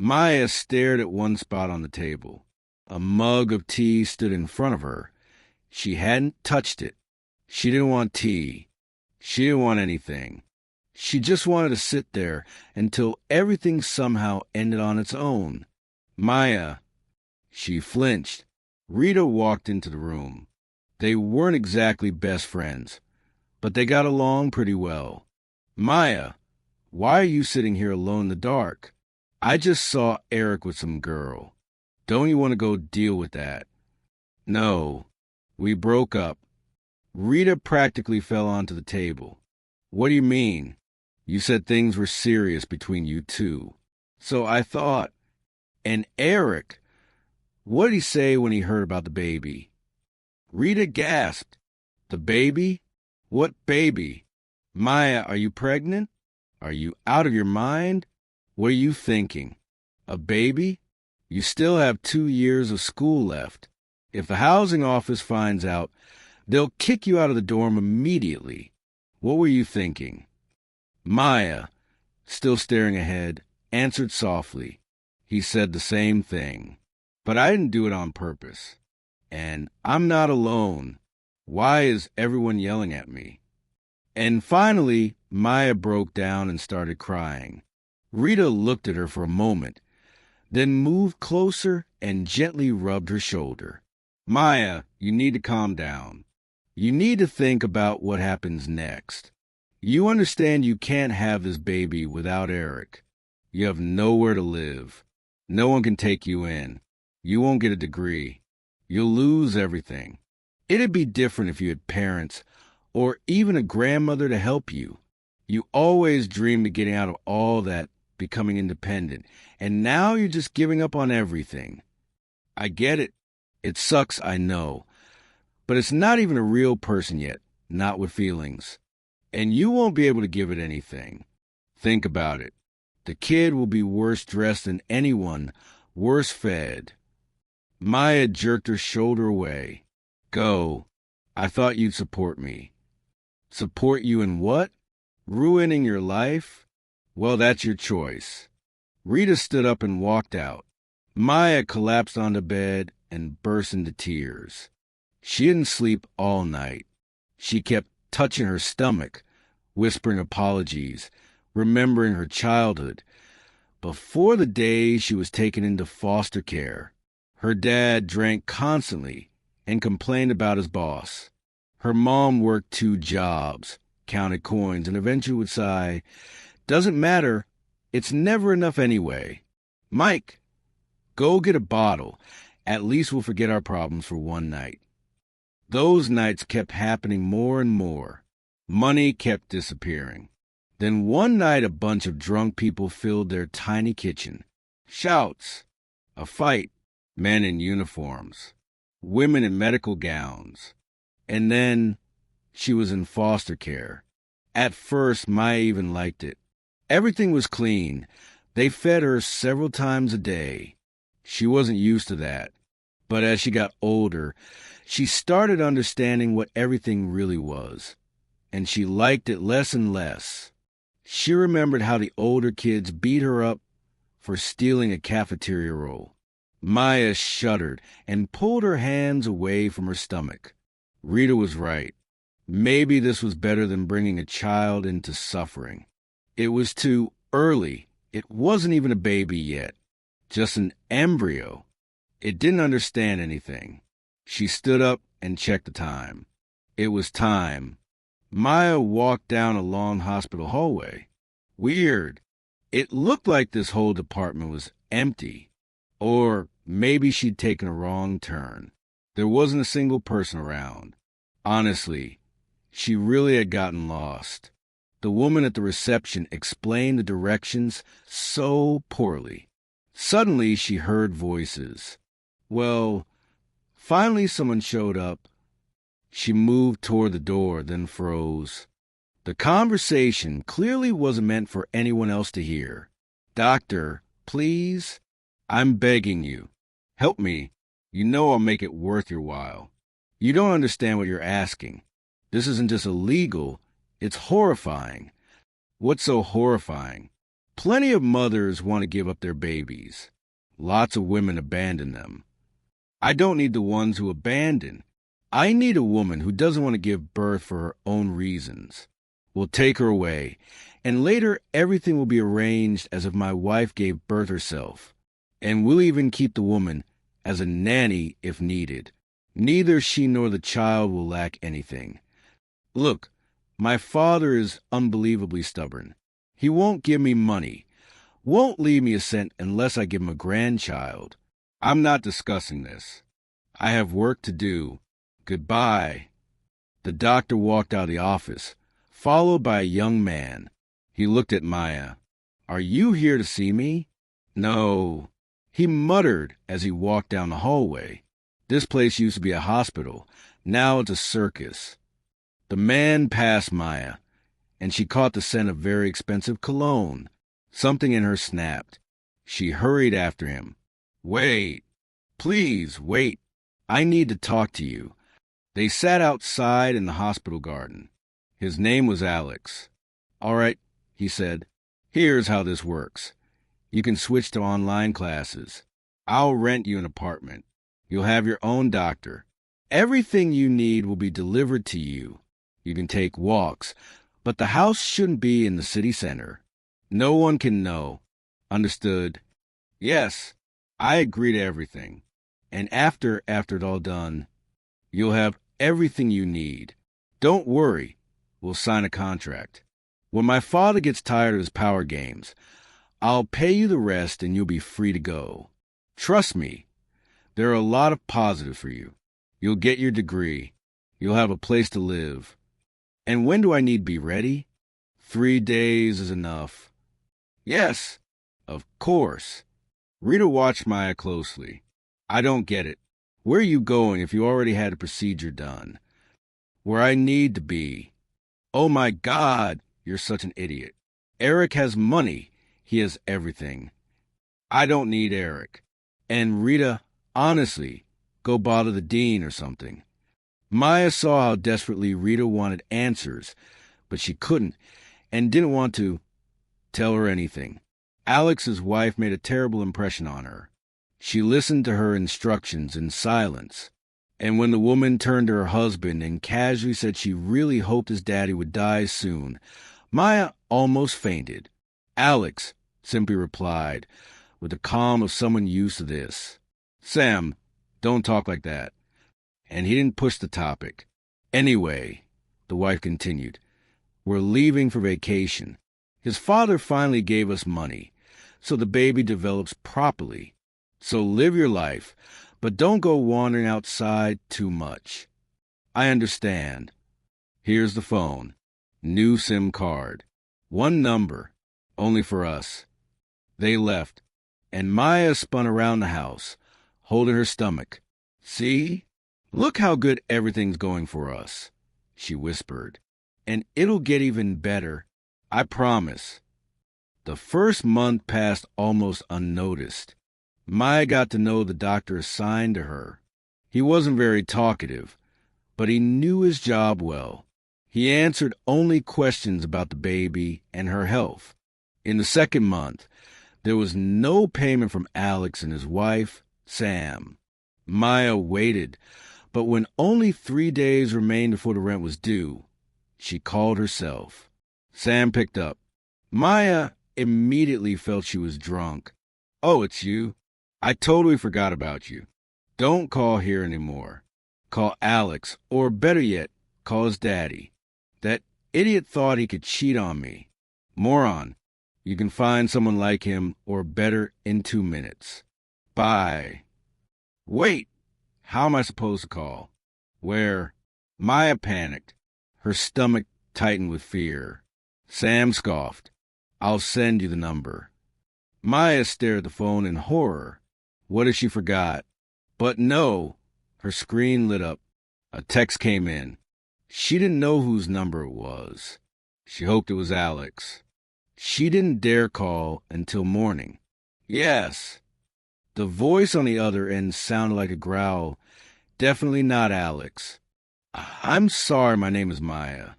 Maya stared at one spot on the table. A mug of tea stood in front of her. She hadn't touched it. She didn't want tea. She didn't want anything. She just wanted to sit there until everything somehow ended on its own. Maya. She flinched. Rita walked into the room. They weren't exactly best friends, but they got along pretty well. Maya, why are you sitting here alone in the dark? I just saw Eric with some girl. Don't you want to go deal with that? No, we broke up. Rita practically fell onto the table. What do you mean? You said things were serious between you two. So I thought. And Eric, what did he say when he heard about the baby? Rita gasped. The baby? What baby? Maya, are you pregnant? Are you out of your mind? What are you thinking? A baby? You still have 2 years of school left. If the housing office finds out, they'll kick you out of the dorm immediately. What were you thinking? Maya, still staring ahead, answered softly. He said the same thing. But I didn't do it on purpose. And I'm not alone. Why is everyone yelling at me? And finally, Maya broke down and started crying. Rita looked at her for a moment, then moved closer and gently rubbed her shoulder. Maya, you need to calm down. You need to think about what happens next. You understand you can't have this baby without Eric. You have nowhere to live. No one can take you in. You won't get a degree. You'll lose everything. It'd be different if you had parents or even a grandmother to help you. You always dreamed of getting out of all that, becoming independent, and now you're just giving up on everything. I get it. It sucks, I know. But it's not even a real person yet, not with feelings. And you won't be able to give it anything. Think about it. The kid will be worse dressed than anyone, worse fed. Maya jerked her shoulder away. Go. I thought you'd support me. Support you in what? Ruining your life? Well, that's your choice. Rita stood up and walked out. Maya collapsed onto bed and burst into tears. She didn't sleep all night. She kept touching her stomach, whispering apologies, remembering her childhood. Before the day she was taken into foster care, her dad drank constantly and complained about his boss. Her mom worked 2 jobs, counted coins, and eventually would sigh, "Doesn't matter. It's never enough anyway. Mike, go get a bottle. At least we'll forget our problems for one night." Those nights kept happening more and more. Money kept disappearing. Then one night a bunch of drunk people filled their tiny kitchen. Shouts. A fight. Men in uniforms. Women in medical gowns. And then she was in foster care. At first, Maya even liked it. Everything was clean. They fed her several times a day. She wasn't used to that. But as she got older, she started understanding what everything really was. And she liked it less and less. She remembered how the older kids beat her up for stealing a cafeteria roll. Maya shuddered and pulled her hands away from her stomach. Rita was right. Maybe this was better than bringing a child into suffering. It was too early. It wasn't even a baby yet. Just an embryo. It didn't understand anything. She stood up and checked the time. It was time. Maya walked down a long hospital hallway. Weird. It looked like this whole department was empty. Or maybe she'd taken a wrong turn. There wasn't a single person around. Honestly, she really had gotten lost. The woman at the reception explained the directions so poorly. Suddenly, she heard voices. Well, finally someone showed up. She moved toward the door, then froze. The conversation clearly wasn't meant for anyone else to hear. "Doctor, please, I'm begging you. Help me. You know I'll make it worth your while. You don't understand what you're asking. This isn't just illegal, it's horrifying." "What's so horrifying?" Plenty of mothers want to give up their babies. Lots of women abandon them. I don't need the ones who abandon. I need a woman who doesn't want to give birth for her own reasons. We'll take her away, and later everything will be arranged as if my wife gave birth herself. And we'll even keep the woman as a nanny if needed. Neither she nor the child will lack anything. Look, my father is unbelievably stubborn. He won't give me money, won't leave me a cent unless I give him a grandchild. I'm not discussing this. I have work to do. Goodbye. The doctor walked out of the office, followed by a young man. He looked at Maya. Are you here to see me? No. He muttered as he walked down the hallway. This place used to be a hospital. Now it's a circus. The man passed Maya, and she caught the scent of very expensive cologne. Something in her snapped. She hurried after him. Wait. Please, wait. I need to talk to you. They sat outside in the hospital garden. His name was Alex. All right, he said. Here's how this works. You can switch to online classes. I'll rent you an apartment. You'll have your own doctor. Everything you need will be delivered to you. You can take walks, but the house shouldn't be in the city center. No one can know. Understood? Yes, I agree to everything. And after it's all done, you'll have everything you need. Don't worry, we'll sign a contract. When my father gets tired of his power games, I'll pay you the rest and you'll be free to go. Trust me, there are a lot of positives for you. You'll get your degree. You'll have a place to live. And when do I need to be ready? 3 days is enough. Yes, of course. Rita watched Maya closely. I don't get it. Where are you going if you already had a procedure done? Where I need to be. Oh my God, you're such an idiot. Eric has money. He has everything. I don't need Eric. And Rita, honestly, go bother the dean or something. Maya saw how desperately Rita wanted answers, but she couldn't and didn't want to tell her anything. Alex's wife made a terrible impression on her. She listened to her instructions in silence, and when the woman turned to her husband and casually said she really hoped his daddy would die soon, Maya almost fainted. Alex simply replied, with the calm of someone used to this, Sam, don't talk like that. And he didn't push the topic. Anyway, the wife continued, we're leaving for vacation. His father finally gave us money, so the baby develops properly. So live your life, but don't go wandering outside too much. I understand. Here's the phone. New SIM card. 1 number. Only for us. They left, and Maya spun around the house, holding her stomach. See? Look how good everything's going for us, she whispered. And it'll get even better, I promise. The first month passed almost unnoticed. Maya got to know the doctor assigned to her. He wasn't very talkative, but he knew his job well. He answered only questions about the baby and her health. In the second month, there was no payment from Alex and his wife, Sam. Maya waited, but when only 3 days remained before the rent was due, she called herself. Sam picked up. Maya immediately felt she was drunk. Oh, it's you. I totally forgot about you. Don't call here anymore. Call Alex, or better yet, call his daddy. That idiot thought he could cheat on me. Moron. You can find someone like him, or better, in 2 minutes. Bye. Wait. How am I supposed to call? Where? Maya panicked. Her stomach tightened with fear. Sam scoffed. I'll send you the number. Maya stared at the phone in horror. What if she forgot? But no. Her screen lit up. A text came in. She didn't know whose number it was. She hoped it was Alex. She didn't dare call until morning. Yes. The voice on the other end sounded like a growl. Definitely not Alex. I'm sorry, my name is Maya.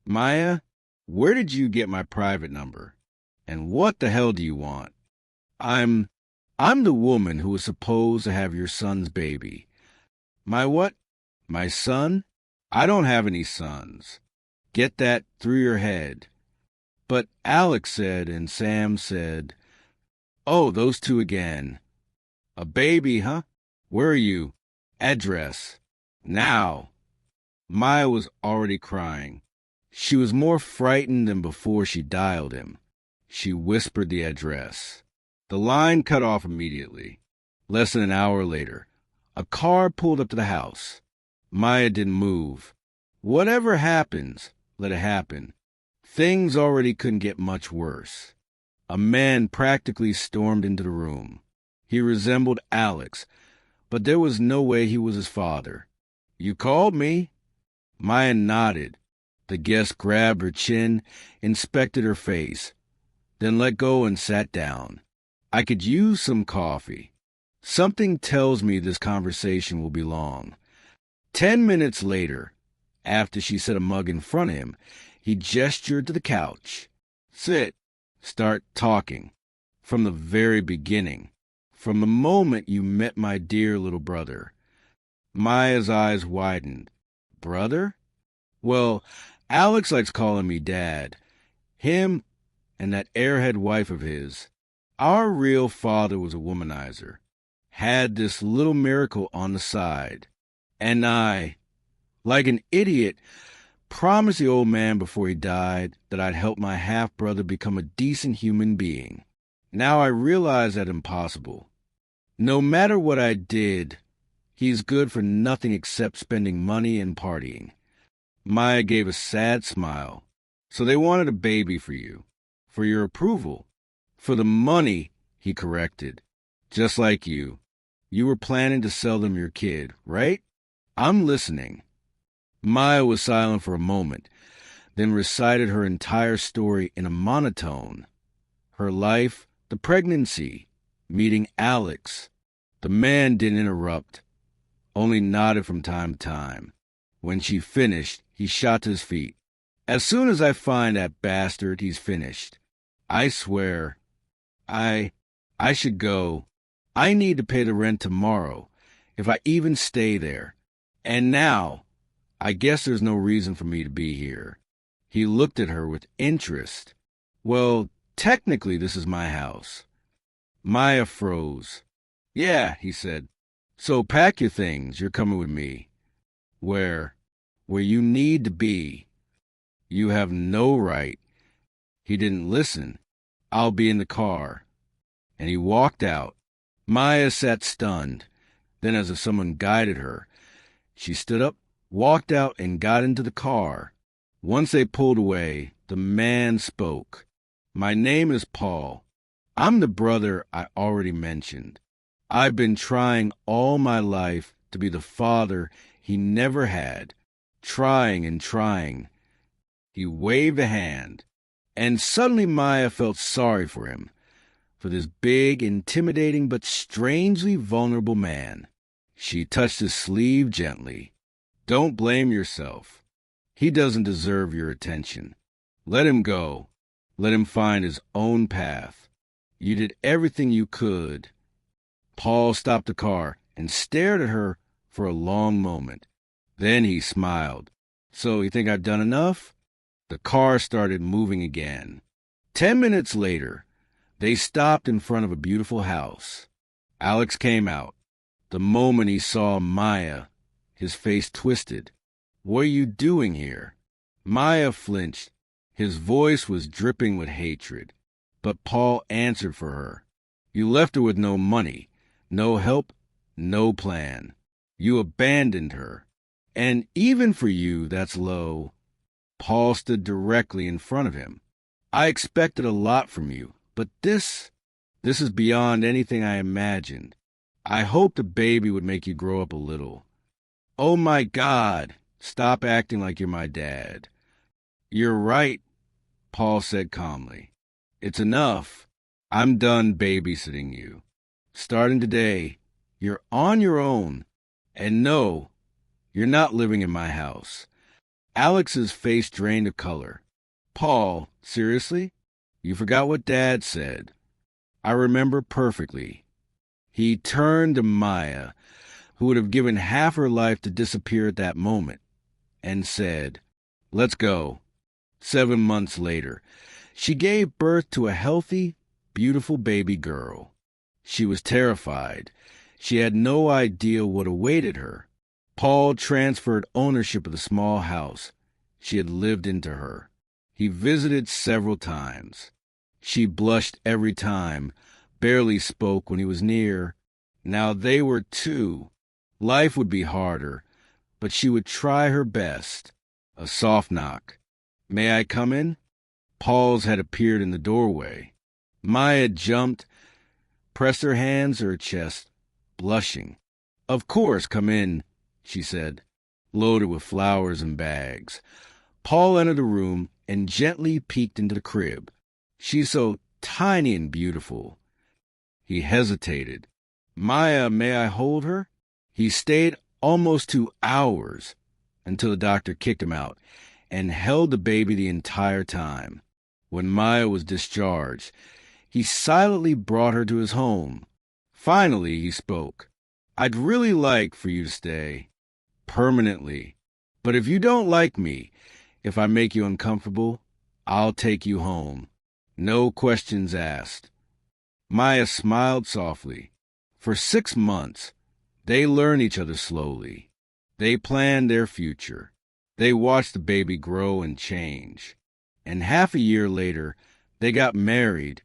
Maya, where did you get my private number? And what the hell do you want? I'm I'm the woman who was supposed to have your son's baby. My what? My son? I don't have any sons. Get that through your head. But Alex said and Sam said, oh, those two again. A baby, huh? Where are you? Address. Now. Maya was already crying. She was more frightened than before she dialed him. She whispered the address. The line cut off immediately. Less than an hour later, a car pulled up to the house. Maya didn't move. Whatever happens, let it happen. Things already couldn't get much worse. A man practically stormed into the room. He resembled Alex, but there was no way he was his father. You called me? Maya nodded. The guest grabbed her chin, inspected her face, then let go and sat down. I could use some coffee. Something tells me this conversation will be long. 10 minutes later, after she set a mug in front of him, he gestured to the couch. Sit. Start talking. From the very beginning. From the moment you met my dear little brother. Maya's eyes widened. Brother? Well, Alex likes calling me Dad. Him and that airhead wife of his. Our real father was a womanizer. Had this little miracle on the side. And I, like an idiot, promised the old man before he died that I'd help my half-brother become a decent human being. Now I realize that impossible. No matter what I did, he's good for nothing except spending money and partying. Maya gave a sad smile. So they wanted a baby for you. For your approval. For the money, he corrected. Just like you. You were planning to sell them your kid, right? I'm listening. Maya was silent for a moment, then recited her entire story in a monotone. Her life, the pregnancy, meeting Alex. The man didn't interrupt, only nodded from time to time. When she finished, he shot to his feet. As soon as I find that bastard, he's finished. I swear, I should go. I need to pay the rent tomorrow, if I even stay there. And now, I guess there's no reason for me to be here. He looked at her with interest. Well, technically this is my house. Maya froze. Yeah, he said. So pack your things, you're coming with me. Where you need to be. You have no right. He didn't listen. I'll be in the car. And he walked out. Maya sat stunned. Then, as if someone guided her, she stood up, walked out, and got into the car. Once they pulled away, the man spoke. My name is Paul. I'm the brother I already mentioned. I've been trying all my life to be the father he never had. Trying and trying. He waved a hand, and suddenly Maya felt sorry for him, for this big, intimidating, but strangely vulnerable man. She touched his sleeve gently. Don't blame yourself. He doesn't deserve your attention. Let him go. Let him find his own path. You did everything you could. Paul stopped the car and stared at her for a long moment. Then he smiled. So you think I've done enough? The car started moving again. 10 minutes later, they stopped in front of a beautiful house. Alex came out. The moment he saw Maya, his face twisted. What are you doing here? Maya flinched. His voice was dripping with hatred. But Paul answered for her. You left her with no money, no help, no plan. You abandoned her. And even for you, that's low. Paul stood directly in front of him. I expected a lot from you, but this is beyond anything I imagined. I hoped the baby would make you grow up a little. Oh my God, stop acting like you're my dad. You're right, Paul said calmly. It's enough. I'm done babysitting you. Starting today, you're on your own. And no, you're not living in my house. Alex's face drained of color. Paul, seriously? You forgot what Dad said. I remember perfectly. He turned to Maya, who would have given half her life to disappear at that moment, and said, "Let's go." 7 months later, she gave birth to a healthy, beautiful baby girl. She was terrified. She had no idea what awaited her. Paul transferred ownership of the small house she had lived into her. He visited several times. She blushed every time, barely spoke when he was near. Now they were two. Life would be harder, but she would try her best. A soft knock. "May I come in?" Paul's had appeared in the doorway. Maya jumped, pressed her hands to her chest, blushing. "Of course, come in," she said, loaded with flowers and bags. Paul entered the room and gently peeked into the crib. "She's so tiny and beautiful." He hesitated. "Maya, may I hold her?" He stayed almost 2 hours until the doctor kicked him out and held the baby the entire time. When Maya was discharged, he silently brought her to his home. Finally, he spoke. "I'd really like for you to stay permanently. But if you don't like me, if I make you uncomfortable, I'll take you home. No questions asked." Maya smiled softly. For 6 months, they learned each other slowly. They planned their future. They watched the baby grow and change. And half a year later, they got married